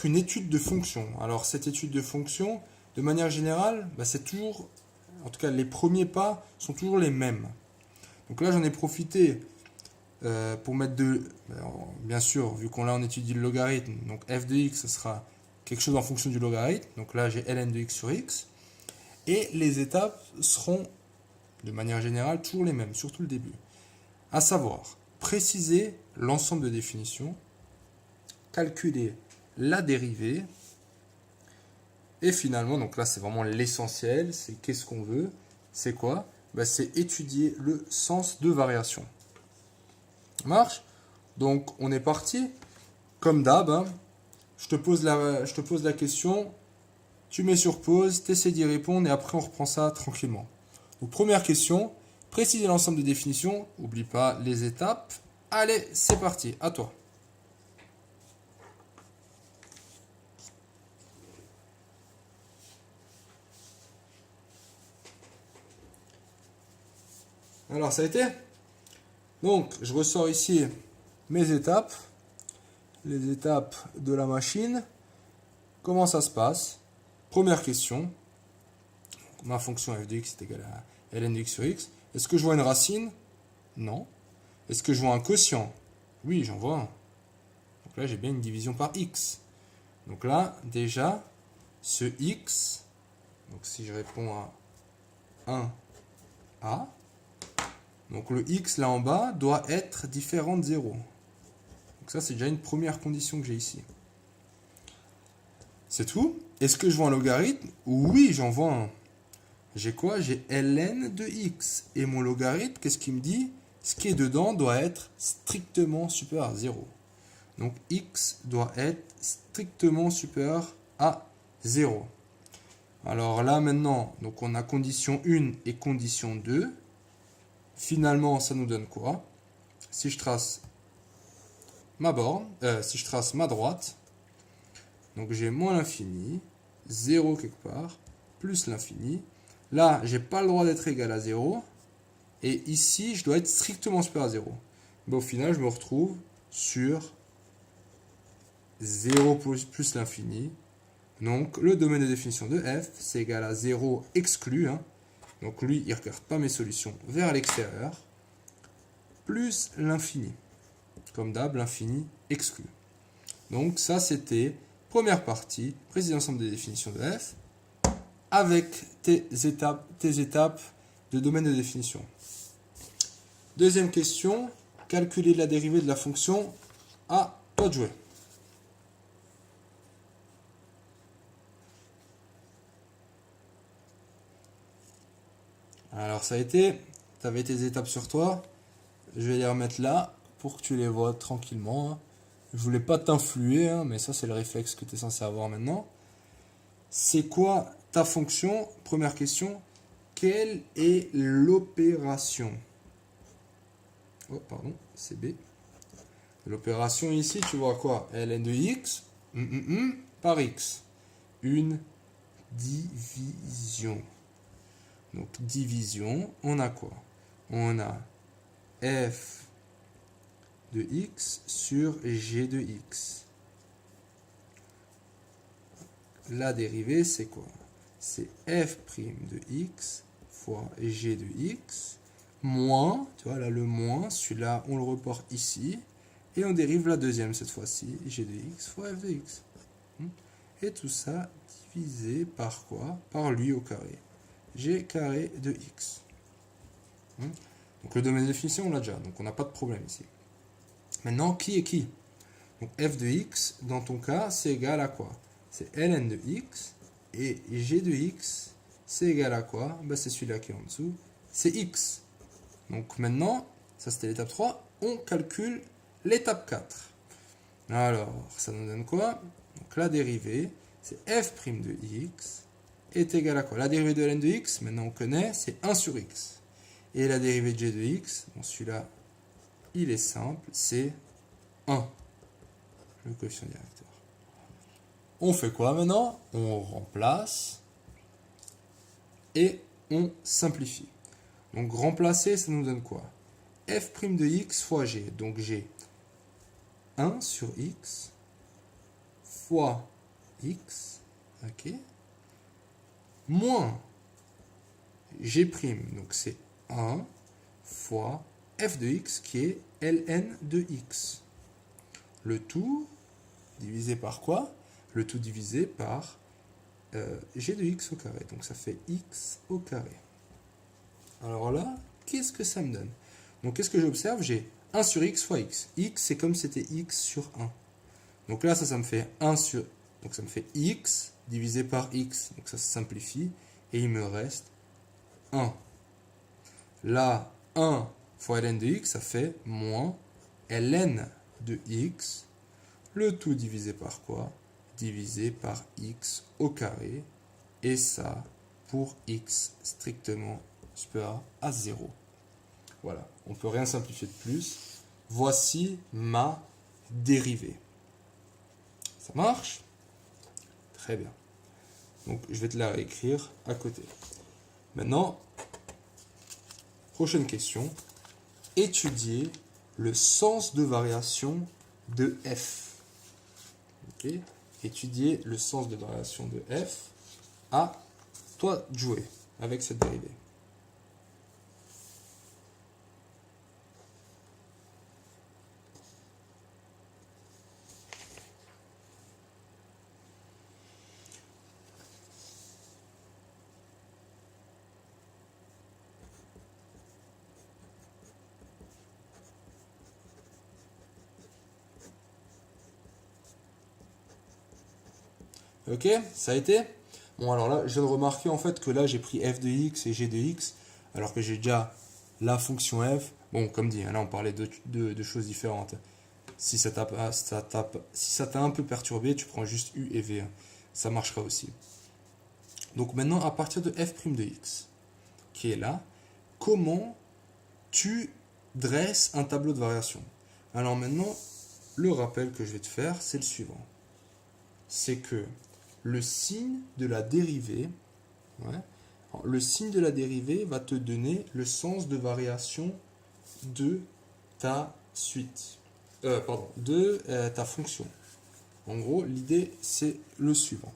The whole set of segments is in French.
être une étude de fonction. Alors cette étude de fonction, de manière générale, c'est toujours, en tout cas les premiers pas sont toujours les mêmes. Donc là j'en ai profité pour mettre bien sûr, vu qu'on l'a en étudie le logarithme, donc f de x, ce sera quelque chose en fonction du logarithme. Donc là j'ai ln de x sur x. Et les étapes seront, de manière générale, toujours les mêmes, surtout le début. À savoir, préciser l'ensemble de définitions, calculer la dérivée, et finalement, donc là c'est vraiment l'essentiel, c'est qu'est-ce qu'on veut, c'est quoi? C'est étudier le sens de variation. Ça marche? Donc on est parti, comme d'hab, hein, je te pose la question, tu mets sur pause, tu essaies d'y répondre et après on reprend ça tranquillement. Donc première question, préciser l'ensemble des définitions, n'oublie pas les étapes. Allez, c'est parti, à toi. Alors ça a été? Donc je ressors ici mes étapes, les étapes de la machine. Comment ça se passe? Première question, donc, ma fonction f de x est égale à ln de x sur x. Est-ce que je vois une racine? Non. Est-ce que je vois un quotient? Oui, j'en vois un. Donc là j'ai bien une division par x. Donc là déjà, ce x, donc si je réponds à 1a, donc le x là en bas doit être différent de 0. Donc ça c'est déjà une première condition que j'ai ici. C'est tout. Est-ce que je vois un logarithme? Oui, j'en vois un. J'ai quoi? J'ai ln de x. Et mon logarithme, qu'est-ce qu'il me dit? Ce qui est dedans doit être strictement supérieur à 0. Donc x doit être strictement supérieur à 0. Alors là maintenant, donc on a condition 1 et condition 2. Finalement, ça nous donne quoi? Si je trace ma borne, si je trace ma droite, donc j'ai moins l'infini, 0 quelque part, plus l'infini. Là, j'ai pas le droit d'être égal à 0. Et ici, je dois être strictement supérieur à 0. Au final, je me retrouve sur 0 plus l'infini. Donc, le domaine de définition de f, c'est égal à 0 exclu. Hein. Donc, lui, il ne regarde pas mes solutions vers l'extérieur. Plus l'infini. Comme d'hab, l'infini exclu. Donc, ça, c'était première partie, préciser l'ensemble des définitions de f, avec tes étapes de domaine de définition. Deuxième question, calculer la dérivée de la fonction. À toi de jouer. Alors ça a été, tu avais tes étapes sur toi. Je vais les remettre là pour que tu les vois tranquillement. Je voulais pas t'influer, hein, mais ça c'est le réflexe que tu es censé avoir maintenant. C'est quoi ta fonction? Première question, quelle est l'opération? Oh, pardon, c'est B. L'opération ici, tu vois quoi? ln de x par x. Une division. Donc, division, on a quoi? On a f de x sur g de x. La dérivée, c'est quoi? C'est f' de x fois g de x moins, tu vois là le moins, celui-là on le reporte ici, et on dérive la deuxième cette fois-ci, g de x fois f de x. Et tout ça divisé par quoi? Par lui au carré. G carré de x. Donc le domaine de définition on l'a déjà, donc on n'a pas de problème ici. Maintenant, qui est qui? Donc f de x, dans ton cas, c'est égal à quoi? C'est ln de x, et g de x, c'est égal à quoi? C'est celui-là qui est en dessous, c'est x. Donc maintenant, ça c'était l'étape 3, on calcule l'étape 4. Alors, ça nous donne quoi? Donc la dérivée, c'est f' de x est égal à quoi? La dérivée de ln de x, maintenant on connaît, c'est 1 sur x. Et la dérivée de g de x, bon celui-là, il est simple, c'est 1. Le coefficient directeur. On fait quoi maintenant? On remplace et on simplifie. Donc remplacer, ça nous donne quoi? f' de x fois g. Donc j'ai 1 sur x fois x, ok, moins g', donc c'est 1 fois f de x qui est ln de x. Le tout divisé par quoi? Le tout divisé par g de x au carré. Donc ça fait x au carré. Alors là, qu'est-ce que ça me donne? Donc qu'est-ce que j'observe? J'ai 1 sur x fois x. X, c'est comme si c'était x sur 1. Donc là, ça me fait 1 sur... Donc ça me fait x divisé par x. Donc ça se simplifie. Et il me reste 1. Là, 1 fois ln de x, ça fait moins ln de x. Le tout divisé par quoi? Divisé par x au carré. Et ça, pour x strictement supérieur à 0. Voilà, on ne peut rien simplifier de plus. Voici ma dérivée. Ça marche? Très bien. Donc, je vais te la réécrire à côté. Maintenant, prochaine question. Étudier le sens de variation de f. Ok? Étudier le sens de variation de f. À toi de jouer avec cette dérivée. Ok, ça a été? Bon, alors là, je viens de remarquer en fait que là, j'ai pris f de x et g de x, alors que j'ai déjà la fonction f. Bon, comme dit, là, on parlait de choses différentes. Si ça t'a un peu perturbé, tu prends juste u et v. Ça marchera aussi. Donc maintenant, à partir de f' de x, qui est là, comment tu dresses un tableau de variation? Alors maintenant, le rappel que je vais te faire, c'est le suivant. C'est que le signe de la dérivée, le signe de la dérivée va te donner le sens de variation de ta suite, de ta fonction. En gros, l'idée, c'est le suivant.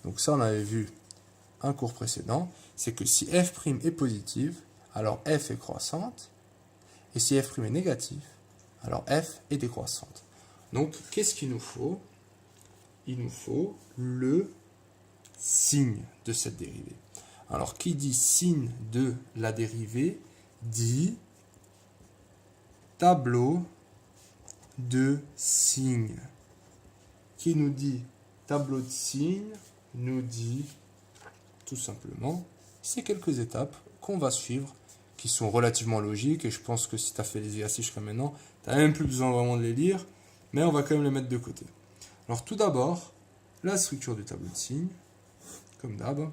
Donc ça, on avait vu un cours précédent, c'est que si f' est positive, alors f est croissante, et si f' est négatif, alors f est décroissante. Donc, qu'est-ce qu'il nous faut? Il nous faut le signe de cette dérivée. Alors, qui dit signe de la dérivée dit tableau de signes. Qui nous dit tableau de signes nous dit tout simplement ces quelques étapes qu'on va suivre qui sont relativement logiques et je pense que si tu as fait les exercices jusqu'à maintenant, tu n'as même plus besoin vraiment de les lire, mais on va quand même les mettre de côté. Alors tout d'abord, la structure du tableau de signes, comme d'hab.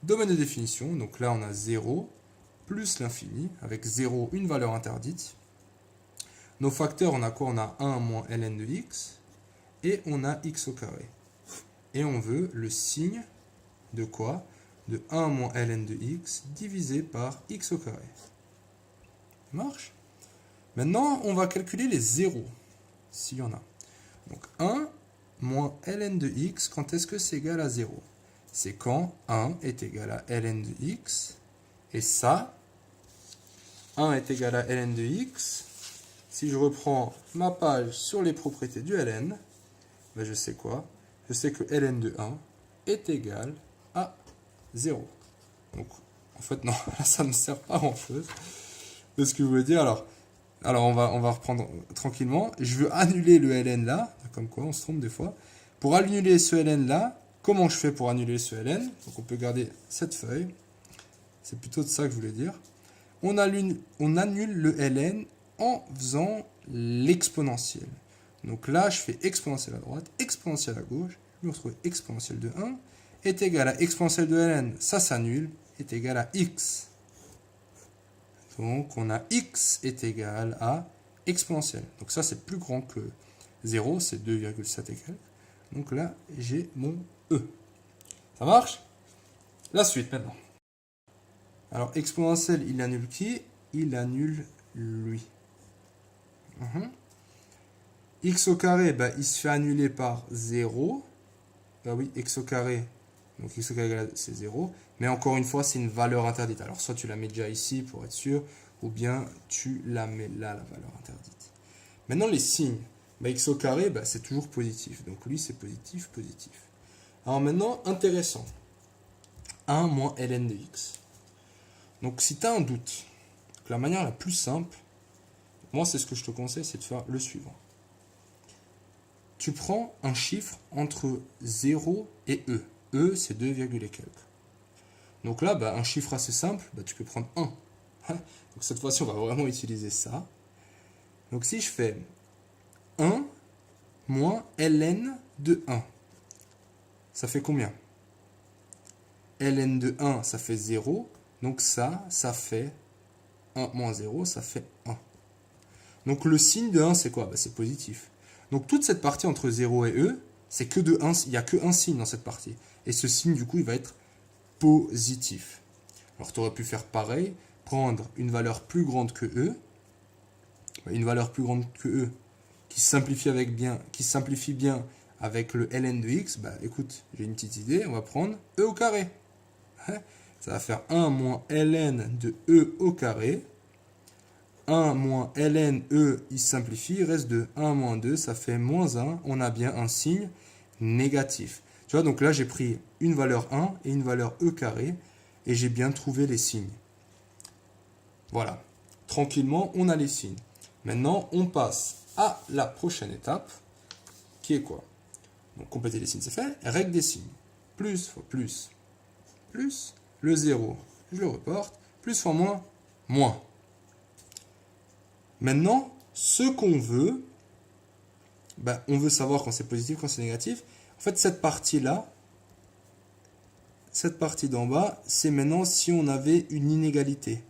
Domaine de définition, donc là on a 0 plus l'infini, avec 0 une valeur interdite. Nos facteurs, on a quoi? On a 1 moins ln de x, et on a x au carré. Et on veut le signe de quoi? De 1 moins ln de x divisé par x au carré. Ça marche? Maintenant, on va calculer les zéros, s'il y en a. Donc 1 moins ln de x, quand est-ce que c'est égal à 0? C'est quand 1 est égal à ln de x, et ça, 1 est égal à ln de x. Si je reprends ma page sur les propriétés du ln, ben je sais quoi? Je sais que ln de 1 est égal à 0. Donc, en fait, non, là, ça ne me sert pas grand-chose. C'est ce que je voulais dire. Alors on va reprendre tranquillement. Je veux annuler le ln là, comme quoi on se trompe des fois. Pour annuler ce ln là, comment je fais pour annuler ce ln? Donc on peut garder cette feuille. C'est plutôt de ça que je voulais dire. On annule le ln en faisant l'exponentielle. Donc là, je fais exponentielle à droite, exponentielle à gauche. Je me retrouve exponentielle de 1 est égal à exponentielle de ln, ça s'annule, est égal à x. Donc on a x est égal à exponentielle. Donc ça c'est plus grand que 0, c'est 2,7 et quelques. Donc là j'ai mon e. Ça marche? La suite maintenant. Alors exponentielle, il annule qui? Il annule lui. X au carré, bah, il se fait annuler par 0. Ah oui, x au carré. Donc x au carré, c'est 0. Mais encore une fois, c'est une valeur interdite. Alors, soit tu la mets déjà ici pour être sûr, ou bien tu la mets là, la valeur interdite. Maintenant, les signes. Bah, x au carré, bah, c'est toujours positif. Donc, lui, c'est positif, positif. Alors maintenant, intéressant. 1 moins ln de x. Donc, si tu as un doute, la manière la plus simple, moi, c'est ce que je te conseille, c'est de faire le suivant. Tu prends un chiffre entre 0 et e. E, c'est 2, et quelques. Donc là, bah, un chiffre assez simple, bah, tu peux prendre 1. Donc cette fois-ci, on va vraiment utiliser ça. Donc si je fais 1 moins ln de 1, ça fait combien? Ln de 1, ça fait 0. Donc ça fait 1 moins 0, ça fait 1. Donc le signe de 1, c'est quoi? Bah, c'est positif. Donc toute cette partie entre 0 et e, c'est que de 1, il n'y a que un signe dans cette partie. Et ce signe, du coup, il va être positif. Alors tu aurais pu faire pareil, prendre une valeur plus grande que e, une valeur plus grande que e, qui simplifie bien avec le ln de x, bah écoute, j'ai une petite idée, on va prendre e au carré. Ça va faire 1 moins ln de e au carré. 1 moins ln, e, il simplifie, il reste 2. 1 moins 2, ça fait moins 1. On a bien un signe négatif. Tu vois, donc là, j'ai pris une valeur 1 et une valeur e carré, et j'ai bien trouvé les signes. Voilà. Tranquillement, on a les signes. Maintenant, on passe à la prochaine étape, qui est quoi? Donc, compléter les signes, c'est fait. Règle des signes. Plus fois plus. Plus. Le 0, je le reporte. Plus fois moins, moins. Maintenant, ce qu'on veut, ben, on veut savoir quand c'est positif, quand c'est négatif. En fait, cette partie-là, cette partie d'en bas, c'est maintenant si on avait une inégalité.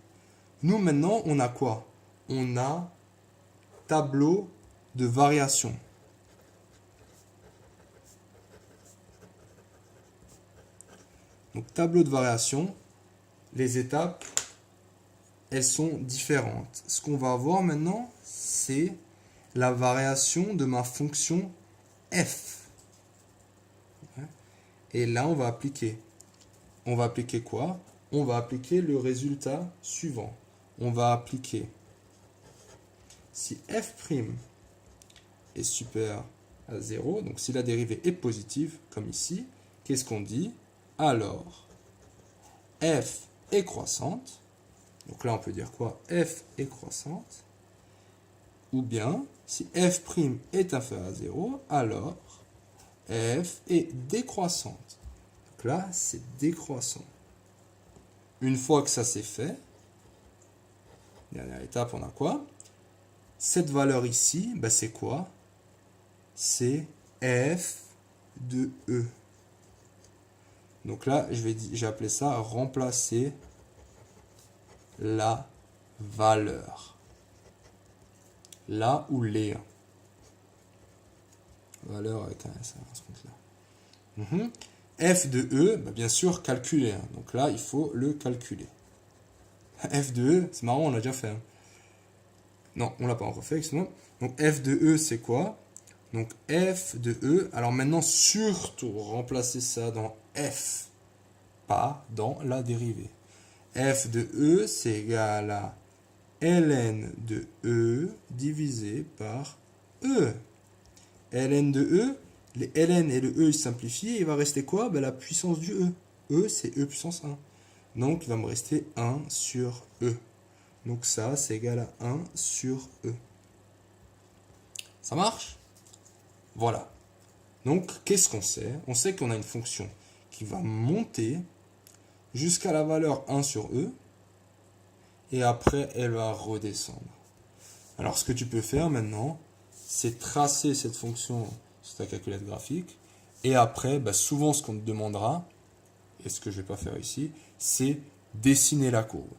Nous, maintenant, on a quoi? On a tableau de variation. Donc, tableau de variation, les étapes, elles sont différentes. Ce qu'on va avoir maintenant, c'est la variation de ma fonction f. Et là, on va appliquer. On va appliquer quoi? On va appliquer le résultat suivant. On va appliquer, si f' est supérieur à 0, donc si la dérivée est positive, comme ici, qu'est-ce qu'on dit? Alors, f est croissante. Donc là, on peut dire quoi? F est croissante. Ou bien, si f' est inférieur à 0, alors f est décroissante. Donc là, c'est décroissant. Une fois que ça c'est fait, dernière étape, on a quoi? Cette valeur ici, ben c'est quoi? C'est f de e. Donc là, j'ai appelé ça remplacer la valeur. Là ou les. Valeur avec un S à ce compte-là. F de E, bah bien sûr, calculer. Donc là, il faut le calculer. F de E, c'est marrant, on l'a déjà fait. Non, on l'a pas encore fait, excuse-moi. Donc F de E, c'est quoi? Donc F de E, alors maintenant, surtout, remplacer ça dans F, pas dans la dérivée. F de E, c'est égal à ln de E divisé par E. Ln de E, les ln et le E ils simplifient, et il va rester quoi? Ben, la puissance du E. E, c'est E puissance 1. Donc, il va me rester 1 sur E. Donc, ça, c'est égal à 1 sur E. Ça marche? Voilà. Donc, qu'est-ce qu'on sait? On sait qu'on a une fonction qui va monter jusqu'à la valeur 1 sur E, et après, elle va redescendre. Alors, ce que tu peux faire maintenant, c'est tracer cette fonction sur ta calculette graphique. Et après, bah, souvent, ce qu'on te demandera, et ce que je ne vais pas faire ici, c'est dessiner la courbe.